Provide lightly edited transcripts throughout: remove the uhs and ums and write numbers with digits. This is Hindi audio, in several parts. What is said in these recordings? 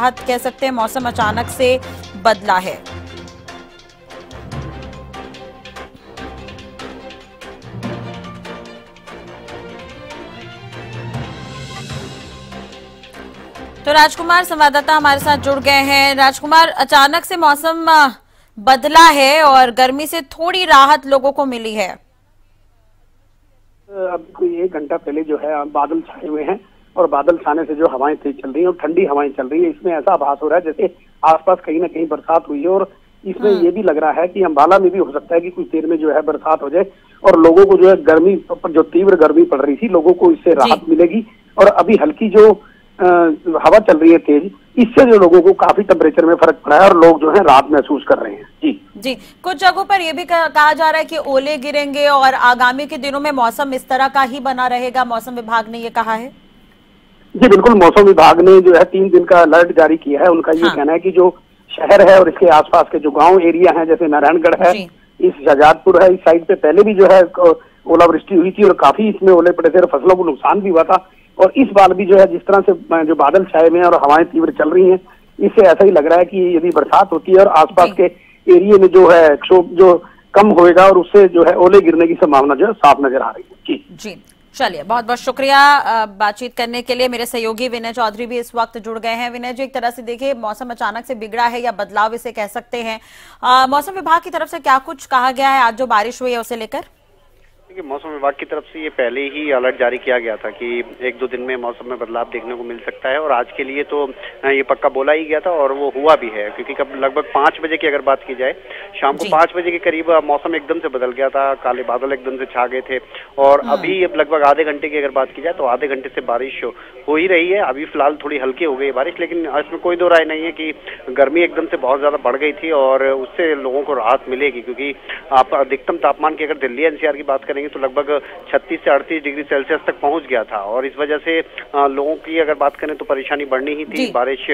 राहत कह सकते हैं, मौसम अचानक से बदला है। तो राजकुमार संवाददाता हमारे साथ जुड़ गए हैं। राजकुमार, अचानक से मौसम बदला है और गर्मी से थोड़ी राहत लोगों को मिली है। अब कोई 1 घंटा पहले जो है बादल छाए हुए हैं और बादल छाने से जो हवाएं तेज चल रही हैं और ठंडी हवाएं चल रही है, इसमें ऐसा आभास हो रहा है जैसे आसपास कहीं ना कहीं बरसात हुई है। और इसमें ये भी लग रहा है कि अंबाला में भी हो सकता है कि कुछ देर में जो है बरसात हो जाए और लोगों को जो है गर्मी, जो तीव्र गर्मी पड़ रही थी, लोगों को इससे राहत मिलेगी। और अभी हल्की जो हवा चल रही है तेज, इससे जो लोगों को काफी टेम्परेचर में फर्क पड़ा है और लोग जो है राहत महसूस कर रहे हैं। जी, कुछ जगहों पर यह भी कहा जा रहा है कि ओले गिरेंगे और आगामी के दिनों में मौसम इस तरह का ही बना रहेगा, मौसम विभाग ने ये कहा है। जी बिल्कुल, मौसम विभाग ने जो है 3 दिन का अलर्ट जारी किया है। उनका ये कहना है कि जो शहर है और इसके आसपास के जो गांव एरिया हैं, जैसे नारायणगढ़ है, इस शहजादपुर है, इस साइड पे पहले भी जो है ओलावृष्टि हुई थी और काफी इसमें ओले पड़े थे और फसलों को नुकसान भी हुआ था। और इस बार भी जो है जिस तरह से जो बादल छाए हुए हैं और हवाएं तीव्र चल रही हैं, इससे ऐसा ही लग रहा है कि यदि बरसात होती है और आसपास के एरिया में जो है क्षोभ जो कम होएगा और उससे जो है ओले गिरने की संभावना जो है साफ नजर आ रही है। जी चलिए, बहुत बहुत शुक्रिया बातचीत करने के लिए। मेरे सहयोगी विनय चौधरी भी इस वक्त जुड़ गए हैं। विनय जी, एक तरह से देखिए, मौसम अचानक से बिगड़ा है या बदलाव इसे कह सकते हैं। मौसम विभाग की तरफ से क्या कुछ कहा गया है आज जो बारिश हुई है उसे लेकर? मौसम विभाग की तरफ से ये पहले ही अलर्ट जारी किया गया था कि 1-2 दिन में मौसम में बदलाव देखने को मिल सकता है और आज के लिए तो ये पक्का बोला ही गया था और वो हुआ भी है। क्योंकि कब लगभग 5 बजे की अगर बात की जाए, शाम को 5 बजे के करीब मौसम एकदम से बदल गया था, काले बादल एकदम से छा गए थे। और अभी अब लगभग आधे घंटे की अगर बात की जाए तो आधे घंटे से बारिश हो ही रही है। अभी फिलहाल थोड़ी हल्की हो गई बारिश, लेकिन इसमें कोई दो राय नहीं है कि गर्मी एकदम से बहुत ज्यादा बढ़ गई थी और उससे लोगों को राहत मिलेगी। क्योंकि आप अधिकतम तापमान की अगर दिल्ली एनसीआर की बात करेंगे तो लगभग 36 से 38 डिग्री सेल्सियस तक पहुंच गया था और इस वजह से लोगों की अगर बात करें तो परेशानी बढ़नी ही थी। बारिश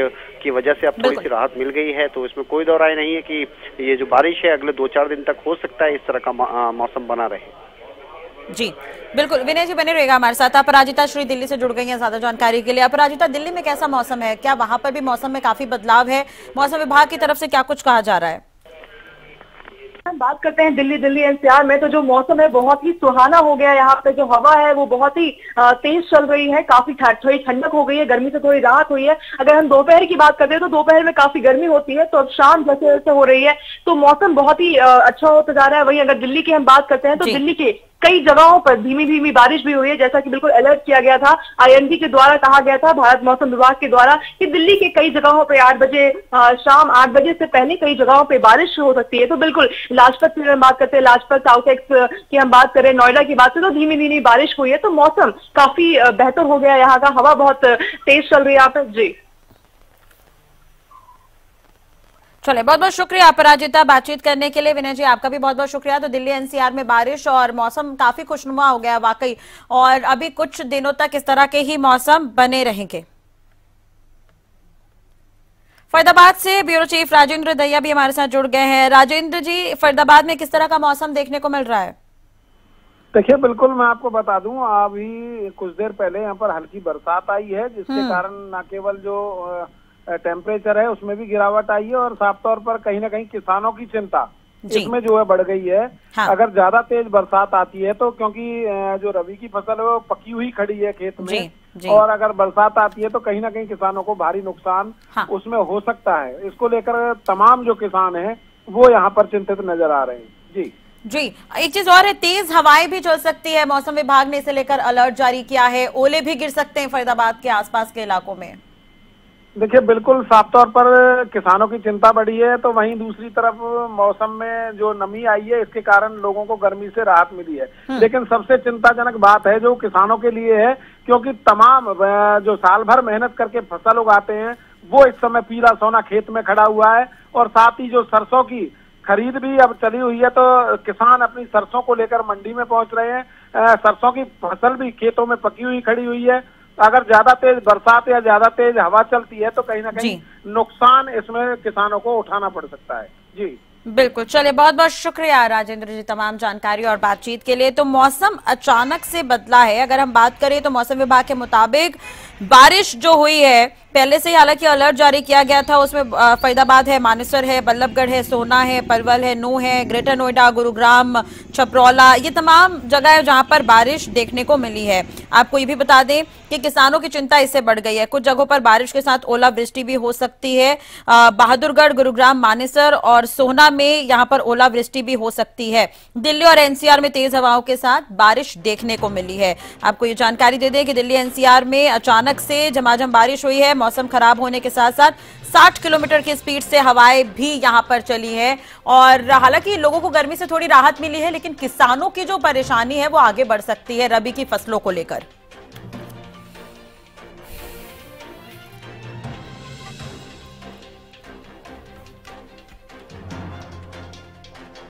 की वजह से अब थोड़ी सी राहत मिल गई है, तो इसमें कोई दो राय नहीं है कि ये जो बारिश है अगले 2-4 दिन तक हो सकता है इस तरह का मौसम बना रहे। जी बिल्कुल, विनय जी बने रहेगा हमारे साथ। अपराजिता श्री दिल्ली से जुड़ गई हैं ज्यादा जानकारी के लिए। अपराजिता, दिल्ली में कैसा मौसम है? क्या वहां पर भी मौसम में काफी बदलाव है? मौसम विभाग की तरफ से क्या कुछ कहा जा रहा है? बात करते हैं दिल्ली एनसीआर में, तो जो मौसम है बहुत ही सुहाना हो गया। यहाँ पे जो हवा है वो बहुत ही तेज चल रही है, काफी थोड़ी ठंडक हो गई है, गर्मी से थोड़ी राहत हुई है। अगर हम दोपहर की बात करते हैं तो दोपहर में काफी गर्मी होती है, तो अब शाम जैसे जैसे हो रही है तो मौसम बहुत ही अच्छा होता जा रहा है। वहीं अगर दिल्ली की हम बात करते हैं तो दिल्ली के कई जगहों पर धीमी धीमी बारिश भी हुई है, जैसा कि बिल्कुल अलर्ट किया गया था। आईएमडी के द्वारा कहा गया था, भारत मौसम विभाग के द्वारा, कि दिल्ली के कई जगहों पे 8 बजे शाम 8 बजे से पहले कई जगहों पे बारिश हो सकती है। तो बिल्कुल लाजपत की हम बात करते हैं, लाजपत, साउथ एक्स की हम बात करें, नोएडा की बात करें तो धीमी धीमी बारिश हुई है। तो मौसम काफी बेहतर हो गया यहाँ का, हवा बहुत तेज चल रही है यहाँ पे। जी चले, बहुत बहुत शुक्रिया अपराजिता बातचीत करने के लिए। विनय जी, आपका भी बहुत बहुत शुक्रिया। तो दिल्ली एनसीआर में बारिश और मौसम काफी खुशनुमा हो गया वाकई, और अभी कुछ दिनों तक इस तरह के ही मौसम बने रहेंगे। फरीदाबाद से ब्यूरो चीफ राजेंद्र दहिया भी हमारे साथ जुड़ गए हैं। राजेंद्र जी, फरीदाबाद में किस तरह का मौसम देखने को मिल रहा है? देखिए बिल्कुल, मैं आपको बता दूं, अभी कुछ देर पहले यहाँ पर हल्की बरसात आई है, जिसके कारण न केवल जो टेम्परेचर है उसमें भी गिरावट आई है और साफ तौर पर कहीं ना कहीं किसानों की चिंता इसमें जो है बढ़ गई है। अगर ज्यादा तेज बरसात आती है तो, क्योंकि जो रबी की फसल है वो पकी हुई खड़ी है खेत में, और अगर बरसात आती है तो कहीं ना कहीं किसानों को भारी नुकसान उसमें हो सकता है। इसको लेकर तमाम जो किसान हैं वो यहाँ पर चिंतित नजर आ रहे हैं। जी, एक चीज और है, तेज हवाएं भी चल सकती है। मौसम विभाग ने इसे लेकर अलर्ट जारी किया है, ओले भी गिर सकते हैं फरीदाबाद के आसपास के इलाकों में। देखिए बिल्कुल, साफ तौर पर किसानों की चिंता बढ़ी है, तो वहीं दूसरी तरफ मौसम में जो नमी आई है इसके कारण लोगों को गर्मी से राहत मिली है। लेकिन सबसे चिंताजनक बात है जो किसानों के लिए है, क्योंकि तमाम जो साल भर मेहनत करके फसल उगाते हैं वो इस समय पीला सोना खेत में खड़ा हुआ है, और साथ ही जो सरसों की खरीद भी अब चली हुई है, तो किसान अपनी सरसों को लेकर मंडी में पहुंच रहे हैं। सरसों की फसल भी खेतों में पकी हुई खड़ी हुई है। अगर ज्यादा तेज बरसात या ज्यादा तेज हवा चलती है तो कहीं ना कहीं नुकसान इसमें किसानों को उठाना पड़ सकता है। जी बिल्कुल, चलिए, बहुत बहुत शुक्रिया राजेंद्र जी तमाम जानकारी और बातचीत के लिए। तो मौसम अचानक से बदला है, अगर हम बात करें तो मौसम विभाग के मुताबिक बारिश जो हुई है पहले से ही हालांकि अलर्ट जारी किया गया था, उसमें फरीदाबाद है, मानेसर है, बल्लभगढ़ है, सोना है, पलवल है, नूह है, ग्रेटर नोएडा, गुरुग्राम, छपरौला, ये तमाम जगह है जहां पर बारिश देखने को मिली है। आपको ये भी बता दें कि किसानों की चिंता इससे बढ़ गई है। कुछ जगहों पर बारिश के साथ ओलावृष्टि भी हो सकती है। बहादुरगढ़, गुरुग्राम, मानेसर और सोना में यहां पर ओलावृष्टि भी हो सकती है। दिल्ली और एनसीआर में तेज हवाओं के साथ बारिश देखने को मिली है। आपको ये जानकारी दे दें कि दिल्ली एनसीआर में अचानक से झमाझम बारिश हुई है। मौसम खराब होने के साथ साथ 60 किलोमीटर की स्पीड से हवाएं भी यहां पर चली है और हालांकि लोगों को गर्मी से थोड़ी राहत मिली है, लेकिन किसानों की जो परेशानी है वो आगे बढ़ सकती है रबी की फसलों को लेकर।